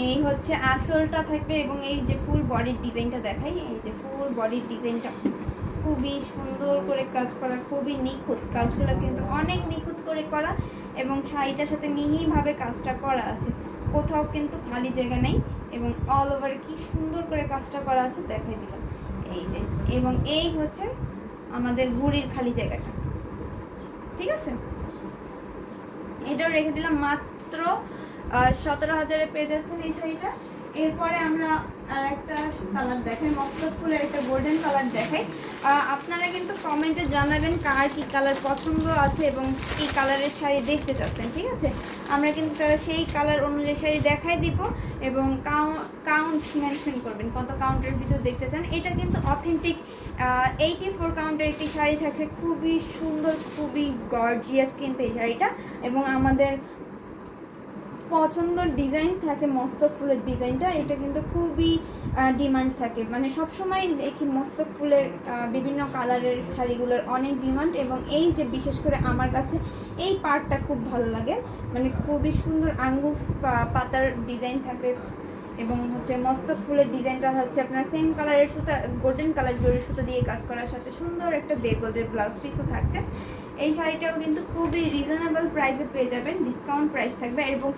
এই হচ্ছে আঁচলটা থাকবে এবং এই যে ফুল বডির ডিজাইনটা দেখাই, এই যে ফুল বডির ডিজাইনটা খুবই সুন্দর করে কাজ করা, খুবই নিখুঁত, কাজগুলো কিন্তু অনেক নিখুঁত করে করা এবং শাড়িটার সাথে মিহিভাবে কাজটা করা আছে, কোথাও কিন্তু খালি জায়গা নেই এবং অল ওভার কি সুন্দর করে কাজটা করা আছে দেখাই দিলাম। এই যে, এবং এই হচ্ছে আমাদের ঘুড়ির খালি জায়গাটা, ঠিক আছে। এটাও রেখে দিলাম মাত্র 17,000-এ পেয়ে যাচ্ছেন এই শাড়িটা। এরপরে আমরা একটা কালার দেখাই, মস্তক ফুলের একটা গোল্ডেন কালার দেখাই। আপনারা কিন্তু কমেন্টে জানাবেন কার কী কালার পছন্দ আছে এবং কী কালারের শাড়ি দেখতে চাচ্ছেন, ঠিক আছে। আমরা কিন্তু তারা সেই কালার অনুযায়ী শাড়ি দেখাই দিব এবং কাউন্ট মেনশন করবেন কত কাউন্টের ভিতর দেখতে চান। এটা কিন্তু অথেন্টিক 84 কাউন্টের একটি শাড়ি থাকছে, খুবই সুন্দর, খুবই গর্জিয়াস কিন্তু এই শাড়িটা। এবং আমাদের পছন্দের ডিজাইন থাকে মস্তক ফুলের ডিজাইনটা, এটা কিন্তু খুবই ডিমান্ড থাকে, মানে সবসময় দেখি মস্তক ফুলের বিভিন্ন কালারের শাড়িগুলোর অনেক ডিমান্ড এবং এই যে বিশেষ করে আমার কাছে এই পার্টটা খুব ভালো লাগে, মানে খুবই সুন্দর আঙ্গুর পাতার ডিজাইন থাকে এবং হচ্ছে মস্তক ফুলের ডিজাইনটা হচ্ছে আপনার সেম কালারের সুতা, গোল্ডেন কালার জরি সুতো দিয়ে কাজ করার সাথে সুন্দর একটা 1.5 গজের ব্লাউজ পিসও থাকছে। এই শাড়িটাও কিন্তু খুবই রিজনেবল প্রাইসে পেয়ে যাবেন, ডিসকাউন্ট প্রাইস থাকবে। এবং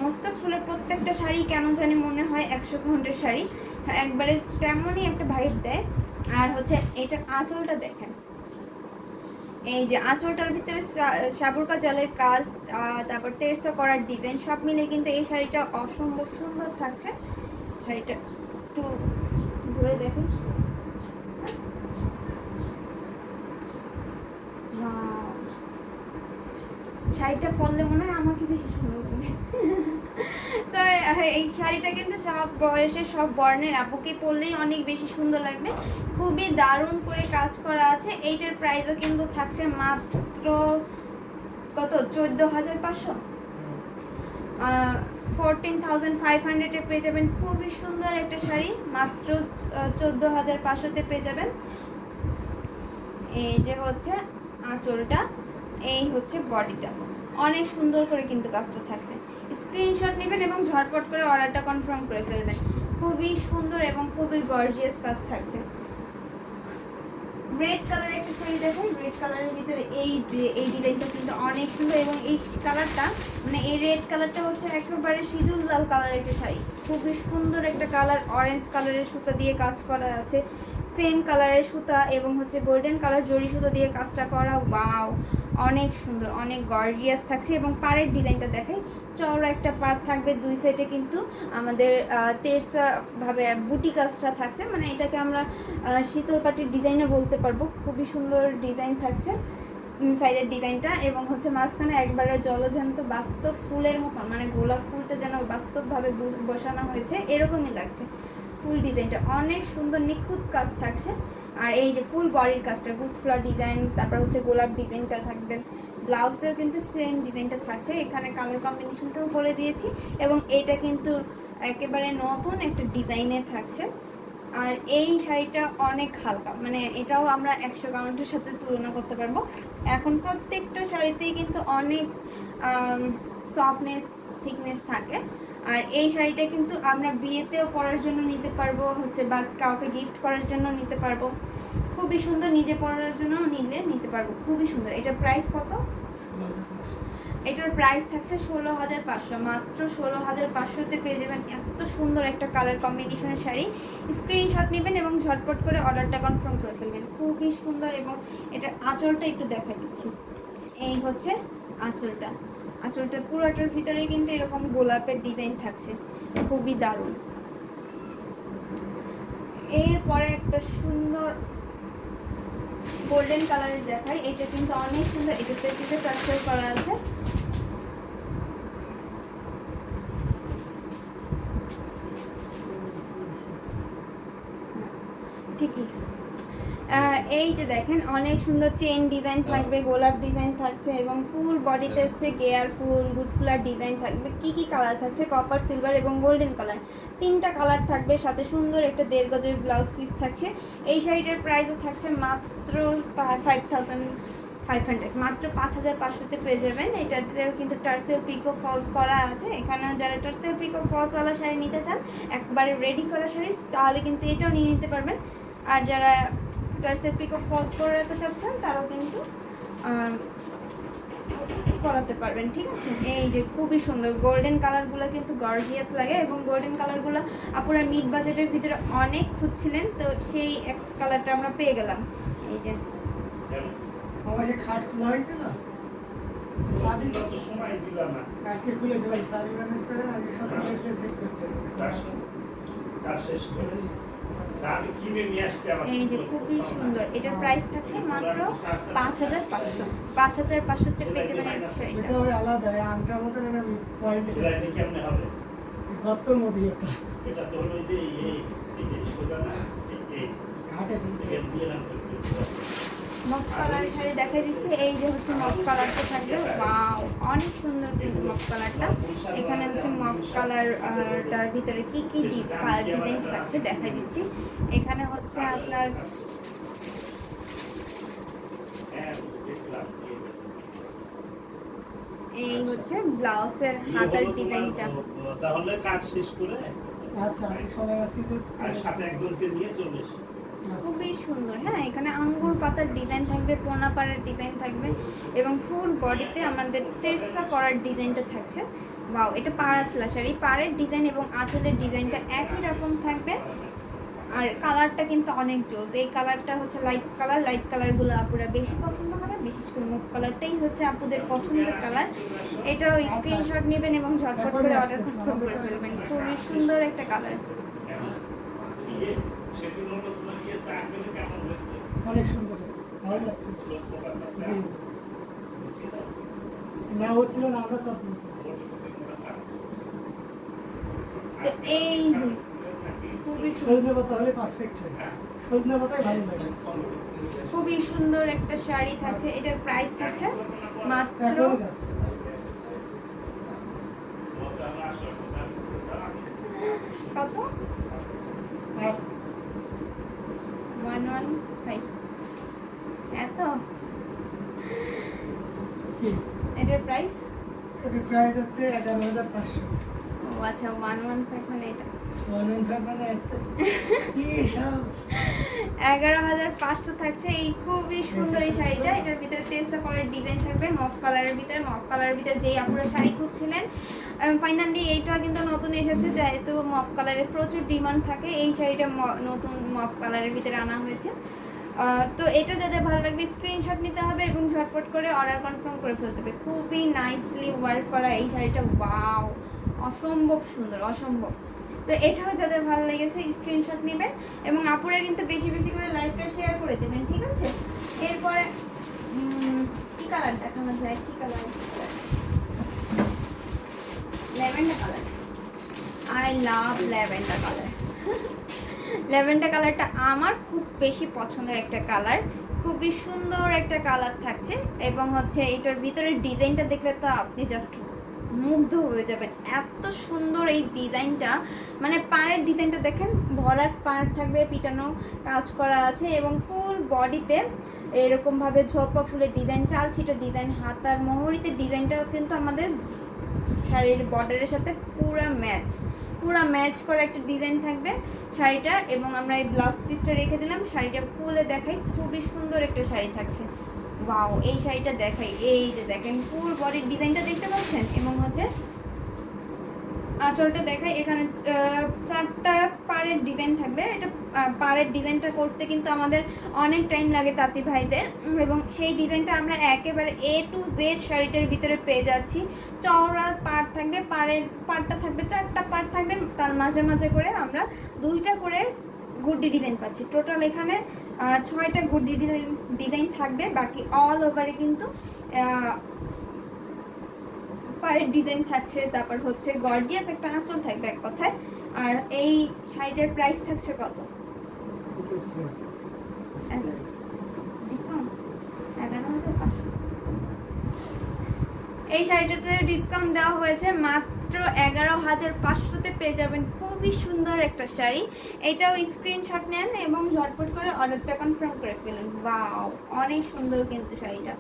মস্তক ফুলের প্রত্যেকটা শাড়ি কেন জানি মনে হয় 100 কাউন্টের শাড়ি, একবারে তেমনই একটা ভাইব দেয়। আর হচ্ছে এটার আঁচলটা দেখেন, এই যে আঁচলটার ভিতরে সাবুরকা জালের কাজ, তারপর তেরসা করার ডিজাইন সব মিলে কিন্তু এই শাড়িটা অসম্ভব সুন্দর থাকছে। শাড়িটা একটু ধরে দেখুন, শাড়িটা পরলে মনে হয় আমাকে বেশি সুন্দর লাগে। তো এই শাড়িটা কিন্তু সব বয়সে সব বর্ণের আপুকে পরলেই অনেক বেশি সুন্দর লাগবে, খুবই দারুণ করে কাজ করা আছে। এইটার প্রাইসও কিন্তু থাকছে মাত্র কত 14,500, 14,500-এ পেয়ে যাবেন খুবই সুন্দর একটা শাড়ি, মাত্র 14,500-তে পেয়ে যাবেন। এই যে হচ্ছে আঁচলটা, এই হচ্ছে বডিটা, অনেক সুন্দর করে কিন্তু কাজটা থাকছে। স্ক্রিনশট নেবেন এবং ঝটপট করে অর্ডারটা কনফার্ম করে ফেলবেন, খুবই সুন্দর এবং খুবই গর্জিয়াস কাজ থাকছে। রেড কালারের একটা শাড়ি দেখুন, রেড কালারের ভিতরে এই ডিজাইনটা কিন্তু অনেক সুন্দর এবং এই কালারটা মানে এই রেড কালারটা হচ্ছে একেবারে সিঁদুর লাল কালারের একটা শাড়ি, খুবই সুন্দর একটা কালার, অরেঞ্জ কালারের সুতা দিয়ে কাজ করা আছে, সেম কালারের সুতা এবং হচ্ছে গোল্ডেন কালার জরি সুতা দিয়ে কাজটা করা, ওয়াও অনেক সুন্দর, অনেক গর্জিয়াস থাকছে। এবং পাড়ের ডিজাইনটা দেখাই, চওড়া একটা পাড় থাকবে, দুই সাইডে কিন্তু আমাদের তেরসা ভাবে বুটি কাজটা থাকছে, মানে এটাকে আমরা শীতল পাটির ডিজাইনও বলতে পারবো, খুবই সুন্দর ডিজাইন থাকছে সাইডের ডিজাইনটা। এবং হচ্ছে মাঝখানে একবারে জলজ্যান্ত বাস্তব ফুলের মতো, মানে গোলাপ ফুলটা যেন বাস্তবভাবে বসানো হয়েছে এরকমই লাগছে। ফুল ডিজাইনটা অনেক সুন্দর নিখুঁত কাজ থাকছে। আর এই যে ফুল বডির কাজটা গুড ফ্লাওয়ার ডিজাইন, তারপর হচ্ছে গোলাপ ডিজাইনটা থাকবে, ব্লাউজেও কিন্তু সেম ডিজাইনটা থাকছে, এখানে কালার কম্বিনেশনটাও বলে দিয়েছি। এবং এইটা কিন্তু একেবারে নতুন একটা ডিজাইনের থাকছে। আর এই শাড়িটা অনেক হালকা, মানে এটাও আমরা 100 কাউন্টের সাথে তুলনা করতে পারবো। এখন প্রত্যেকটা শাড়িতেই কিন্তু অনেক সফটনেস থিকনেস থাকে। আর এই শাড়িটা কিন্তু আমরা বিয়েতেও পরার জন্য নিতে পারবো, হচ্ছে বা কাউকে গিফট করার জন্য নিতে পারবো, খুবই সুন্দর, নিজে পরার জন্য নিতে পারবো, খুবই সুন্দর। এটার প্রাইস কত? এটার প্রাইস থাকছে 16,500, মাত্র 16,500-তে পেয়ে যাবেন এত সুন্দর একটা কালার কম্বিনেশনের শাড়ি। স্ক্রিনশট নেবেন এবং ঝটপট করে অর্ডারটা কনফার্ম করে ফেলবেন, খুবই সুন্দর। এবং এটার আঁচলটা একটু দেখা দিচ্ছি, এই হচ্ছে আঁচলটা, আঁচলটা পুরোটার ভিতরে কিন্তু এরকম গোলাপের ডিজাইন থাকছে, খুবই দারুণ। এরপরে একটা সুন্দর গোল্ডেন কালারের দেখাই, এটা কিন্তু অনেক সুন্দর, এটা পেটিতে স্ট্রাকচার করা আছে, ঠিকই। এই যে দেখেন অনেক সুন্দর চেন ডিজাইন থাকবে, গোলাপ ডিজাইন থাকছে এবং ফুল বডিতে হচ্ছে গেয়ার ফুল গুড ফ্লাওয়ার ডিজাইন থাকবে। কি কি কালার থাকছে? কপার, সিলভার এবং গোল্ডেন কালার, তিনটা কালার থাকবে, সাথে সুন্দর একটা 1.5 গজের ব্লাউজ পিস থাকছে। এই শাড়িটার প্রাইসও থাকছে মাত্র 500, মাত্র 5500-তে পেয়ে যাবেন। এটাতে কিন্তু টার্সেল পিকো ফলস করা আছে। এখানে যারা টার্সেল পিকো ফলসওয়ালা শাড়ি নিতে চান, একবারে রেডি করা শাড়ি, তাহলে কিন্তু এটাও নিয়ে নিতে পারবেন। আর যারা টার্সেল পিকো ফলস করে রাখতে চাচ্ছেন, তারাও কিন্তু করাতে পারবেন, ঠিক আছে। এই যে খুবই সুন্দর গোল্ডেন কালারগুলো কিন্তু গর্জিয়াস লাগে, এবং গোল্ডেন কালারগুলো আপুরা মিড বাজেটের ভিতরে অনেক খুঁজছিলেন, তো সেই এক কালারটা আমরা পেয়ে গেলাম। এই যে আমাকে খাট খোলা হয়েছে না, চাবি তো সময় দিলাম না, আজকে খুলে দেবেন, চাবি ম্যানেজ করেন, আজকে সকালে উঠে সেট করতে হবে। কাজ শেষ করে চাবি কিনে নিয়ে আসছে আমার। এই যে খুবই সুন্দর, এটার প্রাইস থাকছে মাত্র 5500। 5500-তে পেয়ে যাবেন এই শাড়িটা। এটা ওই আলাদা আংটার মতো না, পয়েন্ট এটা কেমনে হবে? গর্তর মধ্যে ওটা এটা তো হলো যে এই যে সোজা না, এই ঘাটে দিয়ে নাম মফ কালার শাড়ি দেখাই দিচ্ছি। এই যে হচ্ছে মফ কালারটা থাকবে, ওয়াও অনেক সুন্দর কিন্তু মফ কালারটা। এখানে হচ্ছে মফ কালারটার ভিতরে কি কি ডিজাইন থাকছে দেখাই দিচ্ছি। এখানে হচ্ছে আপনার এই হচ্ছে ব্লাউজের হাতার ডিজাইনটা। তাহলে কাজ শেষ করে আচ্ছা সবাই আসি তো আর সাথে একজনকে নিয়ে চলে এসো। খুবই সুন্দর। হ্যাঁ, এখানে আঙ্গুর পাতার ডিজাইন থাকবে, পোনা পাড়ের ডিজাইন থাকবে, এবং ফুল বডিতে আমাদের তেরসা করার ডিজাইনটা থাকছে। ওয়াও, এটা পাড়া ছেলা শাড়ি, পাড়ের ডিজাইন এবং আঁচলের ডিজাইনটা একই রকম থাকবে। আর কালারটা কিন্তু অনেক জোস। এই কালারটা হচ্ছে লাইট কালারগুলো আপুরা বেশি পছন্দ করে, বিশেষ করে মুখ কালারটাই হচ্ছে আপুদের পছন্দের কালার। এটাও স্ক্রিনশট নেবেন এবং ঝটপট করে অর্ডার কনফার্ম করে ফেলবেন। খুবই সুন্দর একটা কালার। সেদিন হলো তোমার গিয়ে চা খেলে কেমন হয়েছে? অনেক সুন্দর হয়েছে, ভালো লাগছে। জি না ও ছিল না, আমরা চাচ্ছি এই যে খুবই সুন্দর, সজনে পাতা হলে পারফেক্ট হয়, সজনে পাতাই ভালো লাগে। খুবই সুন্দর একটা শাড়ি থাকছে। এটার প্রাইস থাকছে মাত্র এখনই যাচ্ছে কত? আচ্ছা 115। এত কি এটার প্রাইস? এটা প্রাইস আছে 11,500। ও আচ্ছা, 115 মানে এটা 115 মানে কি সব 11,500 থাকছে। এই খুবই সুন্দর এই শাড়িটা। এটার ভিতরে তেসা কলার ডিজাইন থাকবে, মফ কালারের ভিতরে যেই আপুরা শাড়ি খুঁজছিলেন, ফাইনালি এইটা কিন্তু নতুন এসেছে, যেহেতু মফ কালারের প্রচুর ডিমান্ড থাকে, এই শাড়িটা নতুন মফ কালারের ভিতরে আনা হয়েছে। তো এটা যাদের ভালো লাগবে স্ক্রিনশট নিতে হবে এবং ঝটপট করে অর্ডার কনফার্ম করে ফেলতে হবে। খুবই নাইসলি ওয়ার্ক করা এই শাড়িটা, ওয়াও অসম্ভব সুন্দর, অসম্ভব। তো এটাও যাদের ভালো লেগেছে স্ক্রিনশট নেবেন, এবং আপুরা কিন্তু বেশি বেশি করে লাইভটা শেয়ার করে দেবেন, ঠিক আছে। এরপরে কি কালার দেখানো যায়? কি colour? Lavender colour. I love lavender colour. Lavender কালারটা আমার খুব বেশি পছন্দের একটা কালার। খুবই সুন্দর একটা কালার থাকছে, এবং হচ্ছে এটার ভিতরের ডিজাইনটা দেখলে তো আপনি জাস্ট মুগ্ধ হয়ে যাবেন। এত সুন্দর এই ডিজাইনটা, মানে পাড়ের ডিজাইনটা দেখেন, ভরাট পাড় থাকবে, পিটানো কাজ করা আছে, এবং ফুল বডিতে এরকমভাবে ঝোপা ফুলের ডিজাইন, চাল ছিটা ডিজাইন, হাতার মোহরিতে ডিজাইনটাও কিন্তু আমাদের শাড়ির বর্ডারের সাথে পুরা ম্যাচ করা একটা ডিজাইন থাকবে শাড়িটা। এবং আমরা এই ব্লাউজ পিসটা রেখে দিলাম, শাড়িটা খুলে দেখাই। খুবই সুন্দর একটা শাড়ি থাকছে। ওয়াও, এই শাড়িটা দেখাই। এই যে দেখেন ফুল বডির ডিজাইনটা দেখতে পাচ্ছেন, এবং হচ্ছে আঁচলটা দেখাই। এখানে 4টা পাড়ের ডিজাইন থাকবে। এটা পাড়ের ডিজাইনটা করতে কিন্তু আমাদের অনেক টাইম লাগে তাঁতি ভাইদের, এবং সেই ডিজাইনটা আমরা একেবারে A to Z শাড়িটার ভিতরে পেয়ে যাচ্ছি। চওড়া পাড় থাকবে, পাড়টা থাকবে 4টা পাড় থাকবে, তার মাঝে মাঝে করে আমরা 2টা করে গুড্ডি ডিজাইন পাচ্ছি। টোটাল এখানে 6টা গুড্ডি ডিজাইন থাকবে, বাকি অল ওভারে কিন্তু পাড়ের ডিজাইন থাকছে। তারপর হচ্ছে গর্জিয়াস একটা আঁচল থাকবে এক কথায়। আর এই শাড়িটার প্রাইস থাকছে কত? ডিসকাউন্ট 11,500। এই শাড়িটাতে ডিসকাউন্ট দেওয়া হয়েছে, মাত্র 11,500-তে পেয়ে যাবেন। খুবই সুন্দর একটা শাড়ি। এটাও স্ক্রিনশট নেন এবং ঝটপট করে অর্ডারটা কনফার্ম করে ফেলুন। ওয়াও, অনেক সুন্দর কিন্তু শাড়িটা।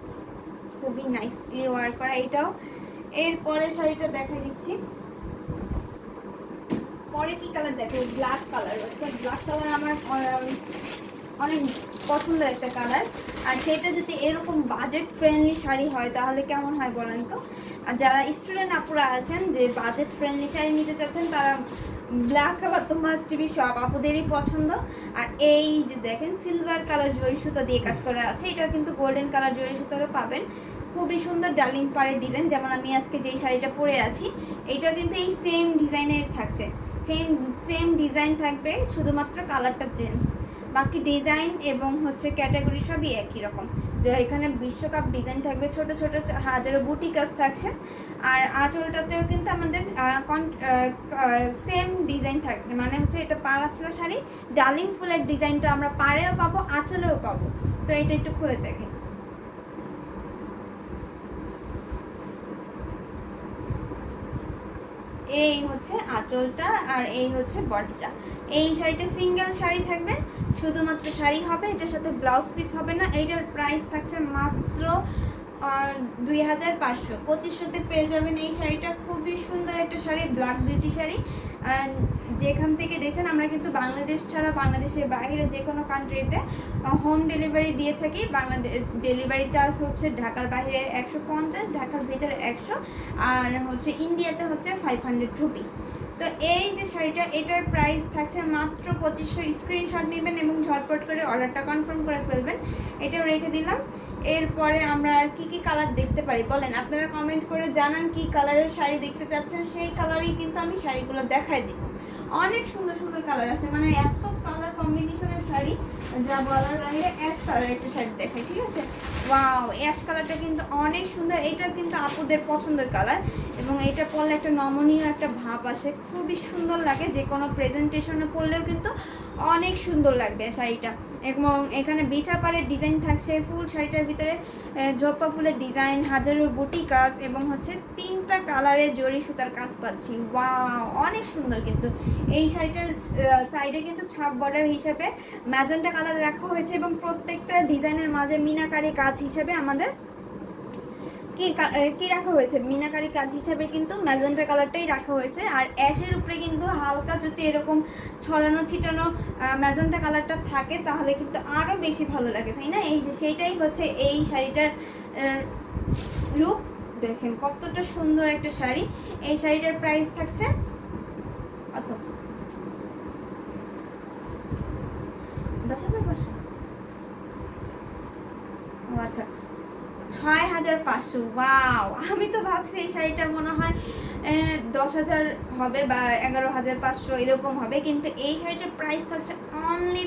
খুবই নাইসলি ওয়ার করা এটাও। এরপরে শাড়িটা দেখা দিচ্ছি, পরে কি কালার দেখো, ব্ল্যাক কালার। ব্ল্যাক কালার আমার অনেক পছন্দের একটা কালার। আর সেটা যদি এরকম বাজেট ফ্রেন্ডলি শাড়ি হয় তাহলে কেমন হয় বলেন তো। আর যারা স্টুডেন্ট আপুরা আছেন যে বাজেট ফ্রেন্ডলি শাড়ি নিতে চাচ্ছেন, তারা ব্ল্যাক কালার তো মাস্ট বি, সব আপুদেরই পছন্দ। আর এই যে দেখেন সিলভার কালার জরি সুতা দিয়ে কাজ করা আছে, এটা কিন্তু গোল্ডেন কালার জরি সুতারও পাবেন। খুবই সুন্দর ডালিং পাড়ের ডিজাইন, যেমন আমি আজকে যেই শাড়িটা পরে আছি এইটা কিন্তু এই সেম ডিজাইনের থাকছে, সেম ডিজাইন থাকবে, শুধুমাত্র কালারটা চেঞ্জ। বাকি ডিজাইন এবং হচ্ছে ক্যাটাগরি সবই একই রকম। যে এখানে বিশ্বকাপ ডিজাইন থাকবে, ছোট ছোট হাজারো বুটি কাজ থাকছে। আর আঁচলটাতেও কিন্তু আমাদের সেম ডিজাইন থাকবে, মানে হচ্ছে এটা পাড়াছলা শাড়ি, ডালিং ফুলের ডিজাইনটা আমরা পাড়েও পাবো, আঁচলেও পাবো। তো এটা একটু খুলে দেখেন। এই হচ্ছে আঁচলটা আর এই হচ্ছে বডিটা। এই শাড়িটা সিঙ্গেল শাড়ি থাকবে, শুধুমাত্র শাড়ি হবে, এটার সাথে ব্লাউজ পিস হবে না। এইটার প্রাইস থাকছে মাত্র 2500, 2500-তে পেয়ে যাবেন এই শাড়িটা। খুবই সুন্দর একটা শাড়ি, ব্ল্যাক বিউটি শাড়ি। যেখান থেকে দেখছেন, আমরা কিন্তু বাংলাদেশ ছাড়া বাংলাদেশের বাইরে যে কোনো কান্ট্রিতে হোম ডেলিভারি দিয়ে থাকি। বাংলাদেশ ডেলিভারি চার্জ হচ্ছে ঢাকার বাইরে 150, ঢাকার ভিতরে 100, আর হচ্ছে ইন্ডিয়াতে হচ্ছে 500 রুপি। তো এই যে শাড়িটা, এটার প্রাইস থাকছে মাত্র 2500। স্ক্রিনশট নেবেন এবং ঝটপট করে অর্ডারটা কনফার্ম করে ফেলবেন। এটাও রেখে দিলাম। এরপরে আমরা আর কি কালার দেখতে পারি বলেন, আপনারা কমেন্ট করে জানান কি কালারের শাড়ি দেখতে চাচ্ছেন, সেই কালারই কিন্তু আমি শাড়িগুলো দেখাই দিব। অনেক সুন্দর সুন্দর কালার আছে, মানে এত কালার কম্বিনেশনের শাড়ি যা বলার বাইরে। অ্যাশ কালার একটা শাড়ি দেখাই, ঠিক আছে? ওয়াও, অ্যাশ কালারটা কিন্তু অনেক সুন্দর। এটা কিন্তু আপুদের পছন্দের কালার এবং এটা পরলে একটা নমনীয় একটা ভাব আসে, খুবই সুন্দর লাগে। যে কোনো প্রেজেন্টেশনে পরলেও কিন্তু অনেক সুন্দর লাগবে শাড়িটা। এবং এখানে বিছা পাড়ের ডিজাইন থাকছে, ফুল শাড়িটার ভিতরে ঝোপা ফুলের ডিজাইন, হাজারো বুটি কাজ এবং হচ্ছে 3টা কালারের জরি সুতার কাজ পাচ্ছি। ওয়াও, অনেক সুন্দর। কিন্তু এই শাড়িটার সাইডে কিন্তু ছাপ বর্ডার হিসেবে ম্যাজেন্টা কালার রাখা হয়েছে এবং প্রত্যেকটা ডিজাইনের মাঝে মিনাকারি কাজ হিসেবে আমাদের কি রাখা হয়েছে, মিনাকারি কাজ হিসাবে কিন্তু ম্যাজেন্টা কালারটাই রাখা হয়েছে। আর অ্যাশের উপরে কিন্তু হালকা যদি এরকম ছড়ানো ছিটানো ম্যাজেন্টা কালারটা থাকে তাহলে কিন্তু আরও বেশি ভালো লাগে, তাই না? এই যে সেইটাই হচ্ছে এই শাড়িটার লুক। দেখেন কতটা সুন্দর একটা শাড়ি। এই শাড়িটার প্রাইস থাকছে কত? 10,500। ও আচ্ছা, 6,500। ওয়াও, আমি তো ভাবছি এই শাড়িটা মনে হয় 10,000 হবে বা 11,500 এরকম হবে, কিন্তু এই শাড়িটার প্রাইস থাকছে অনলি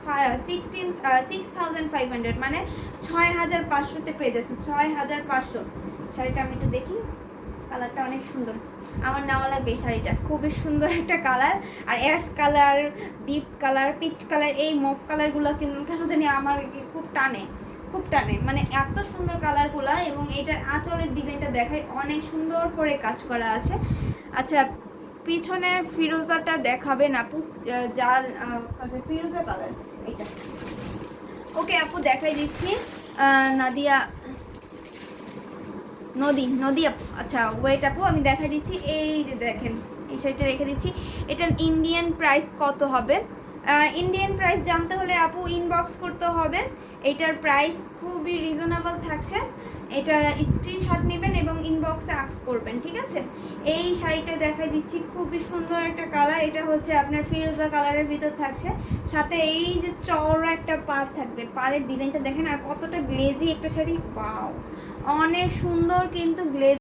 6,500, মানে 6,500-তে পেয়ে যাচ্ছে। 6,500 শাড়িটা আমি একটু দেখি, কালারটা অনেক সুন্দর, আমার নেওয়া লাগবে এই শাড়িটা। খুবই সুন্দর একটা কালার। আর ash colour, deep colour, peach colour, এই মফ কালারগুলো কিন্তু কেন জানি আমার খুব টানে, মানে এত সুন্দর কালারগুলো। এবং এটার আঁচলের ডিজাইনটা দেখাই, অনেক সুন্দর করে কাজ করা আছে। আচ্ছা, পিছনের ফিরোজাটা দেখাবেন আপু, যা ফিরোজা কালার এইটা। ওকে আপু, দেখাই দিচ্ছি। নদী আপু, আচ্ছা ওয়েট আপু, আমি দেখাই দিচ্ছি। এই যে দেখেন, এই শাড়িটা রেখে দিচ্ছি। এটার ইন্ডিয়ান প্রাইস কত হবে? ইন্ডিয়ান প্রাইস জানতে হলে আপু ইনবক্স করতে হবে। এটার প্রাইস খুবই রিজনেবল থাকছে। এটা স্ক্রিনশট নেবেন এবং ইনবক্সে আস্ক করবেন, ঠিক আছে? এই শাড়িটা দেখাই দিচ্ছি, খুবই সুন্দর একটা কালার। এটা হচ্ছে আপনার ফিরোজা কালারের ভিতর থাকছে, সাথে এই যে চওড়া একটা পাড় থাকবে। পাড়ের ডিজাইনটা দেখেন আর কতটা গ্লেজি একটা শাড়ি। ওয়াও, অনেক সুন্দর কিন্তু গ্লেজি।